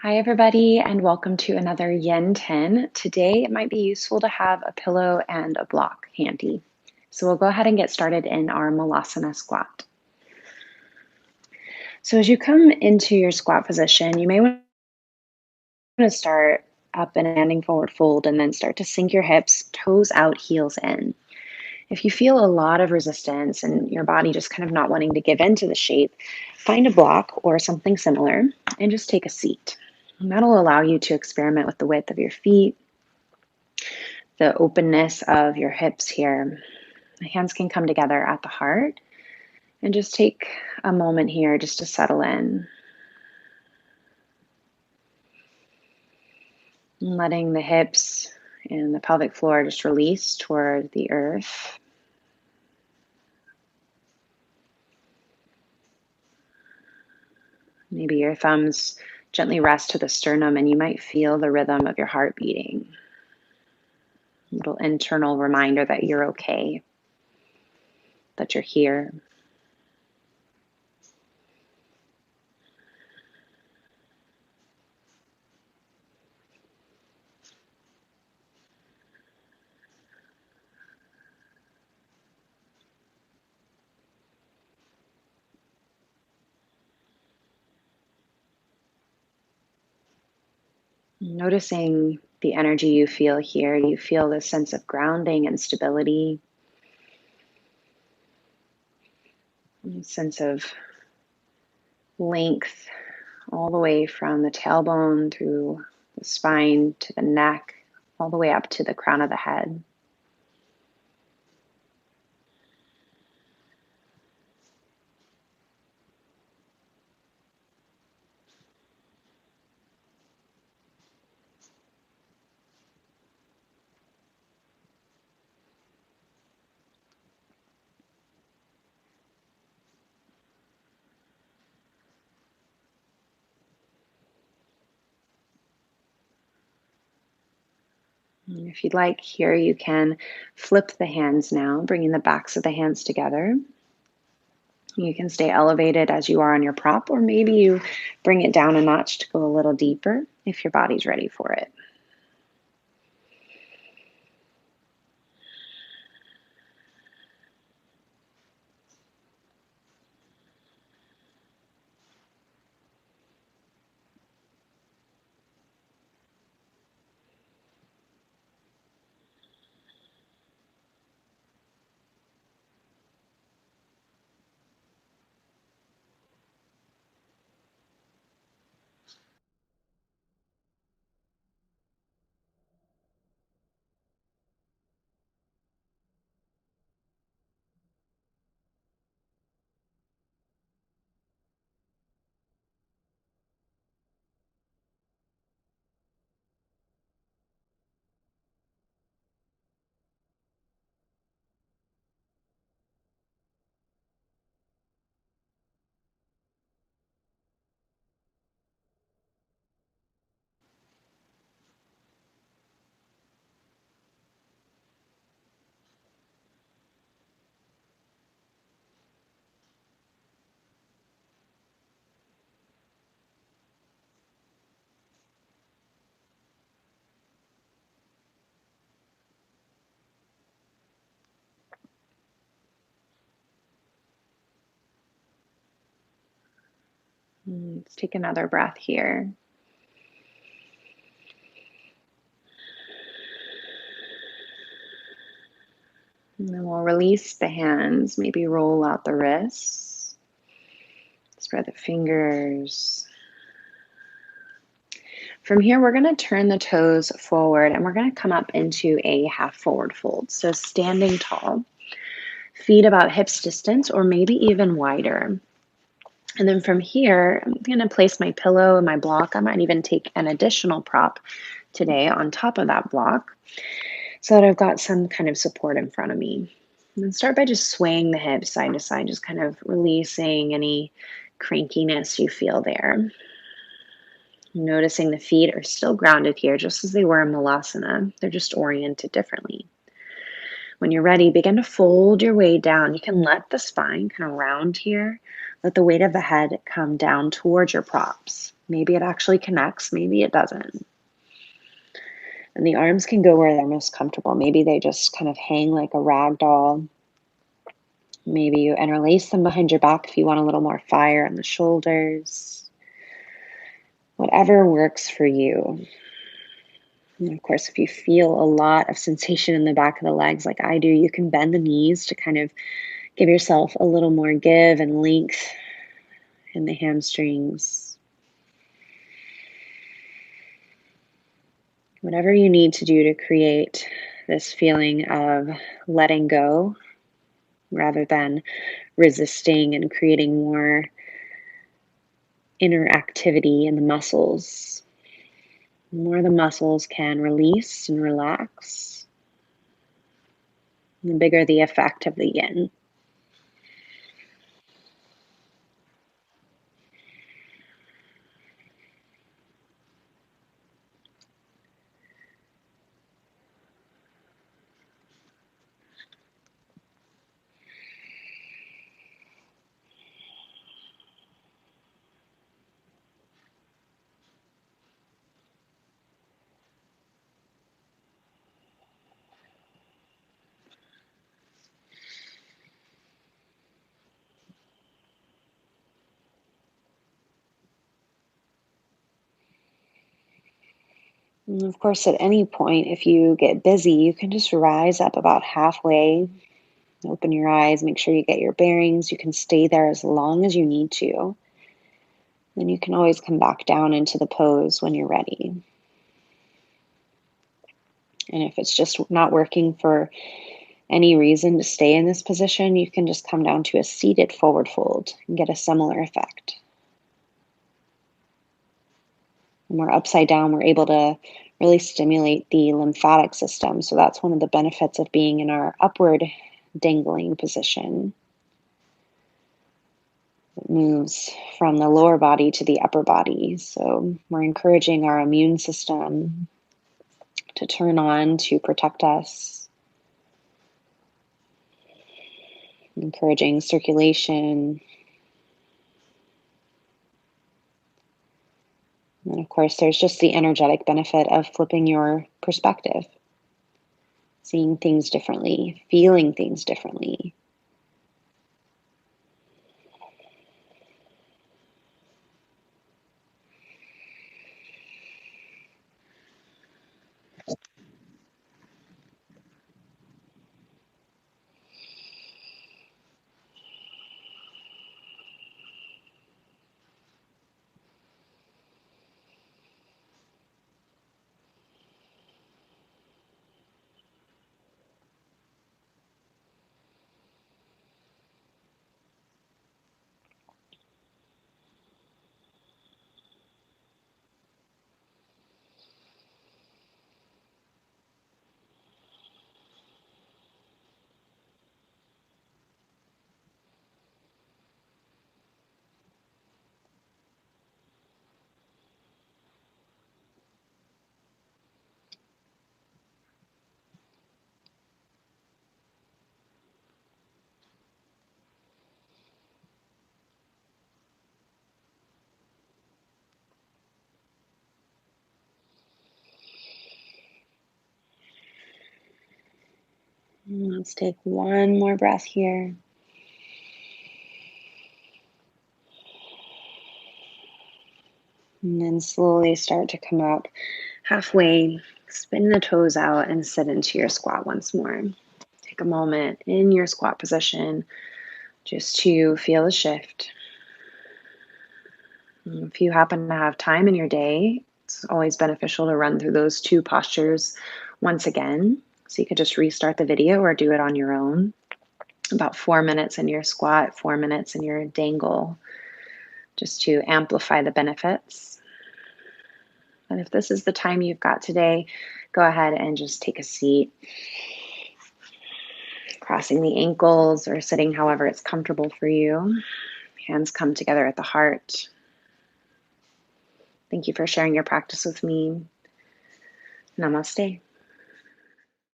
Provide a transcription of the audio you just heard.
Hi, everybody, and welcome to another Yin10. Today, it might be useful to have a pillow and a block handy. So we'll go ahead and get started in our Malasana squat. So as you come into your squat position, you may want to start up in a standing forward fold and then start to sink your hips, toes out, heels in. If you feel a lot of resistance and your body just kind of not wanting to give into the shape, find a block or something similar and just take a seat. And that'll allow you to experiment with the width of your feet, the openness of your hips here. The hands can come together at the heart and just take a moment here just to settle in. And letting the hips and the pelvic floor just release toward the earth. Maybe your thumbs gently rest to the sternum and you might feel the rhythm of your heart beating. A little internal reminder that you're okay, that you're here. Noticing the energy you feel here, you feel this sense of grounding and stability, a sense of length all the way from the tailbone through the spine to the neck, all the way up to the crown of the head. And if you'd like, here you can flip the hands now, bringing the backs of the hands together. You can stay elevated as you are on your prop, or maybe you bring it down a notch to go a little deeper if your body's ready for it. Let's take another breath here. And then we'll release the hands, maybe roll out the wrists, spread the fingers. From here, we're going to turn the toes forward and we're going to come up into a half forward fold. So standing tall, feet about hips distance or maybe even wider. And then from here, I'm going to place my pillow and my block. I might even take an additional prop today on top of that block so that I've got some kind of support in front of me. And then start by just swaying the hips side to side, just kind of releasing any crankiness you feel there. Noticing the feet are still grounded here, just as they were in Malasana. They're just oriented differently. When you're ready, begin to fold your way down. You can let the spine kind of round here, Let the weight of the head come down towards your props. Maybe it actually connects, maybe it doesn't. And the arms can go where they're most comfortable. Maybe they just kind of hang like a rag doll. Maybe you interlace them behind your back if you want a little more fire in the shoulders. Whatever works for you. And of course, if you feel a lot of sensation in the back of the legs like I do, you can bend the knees to kind of give yourself a little more give and length in the hamstrings. Whatever you need to do to create this feeling of letting go rather than resisting and creating more inner activity in the muscles. The more the muscles can release and relax, the bigger the effect of the yin. And of course, at any point, if you get busy, you can just rise up about halfway, open your eyes, make sure you get your bearings. You can stay there as long as you need to. Then you can always come back down into the pose when you're ready. And if it's just not working for any reason to stay in this position, you can just come down to a seated forward fold and get a similar effect. When we're upside down, we're able to really stimulate the lymphatic system. So that's one of the benefits of being in our upward dangling position. It moves from the lower body to the upper body. So we're encouraging our immune system to turn on to protect us, encouraging circulation. And of course, there's just the energetic benefit of flipping your perspective, seeing things differently, feeling things differently. Let's take one more breath here. And then slowly start to come up halfway, spin the toes out, and sit into your squat once more. Take a moment in your squat position just to feel the shift. If you happen to have time in your day, it's always beneficial to run through those two postures once again. So you could just restart the video or do it on your own. About 4 minutes in your squat, 4 minutes in your dangle, just to amplify the benefits. And if this is the time you've got today, go ahead and just take a seat, crossing the ankles or sitting however it's comfortable for you. Hands come together at the heart. Thank you for sharing your practice with me. Namaste.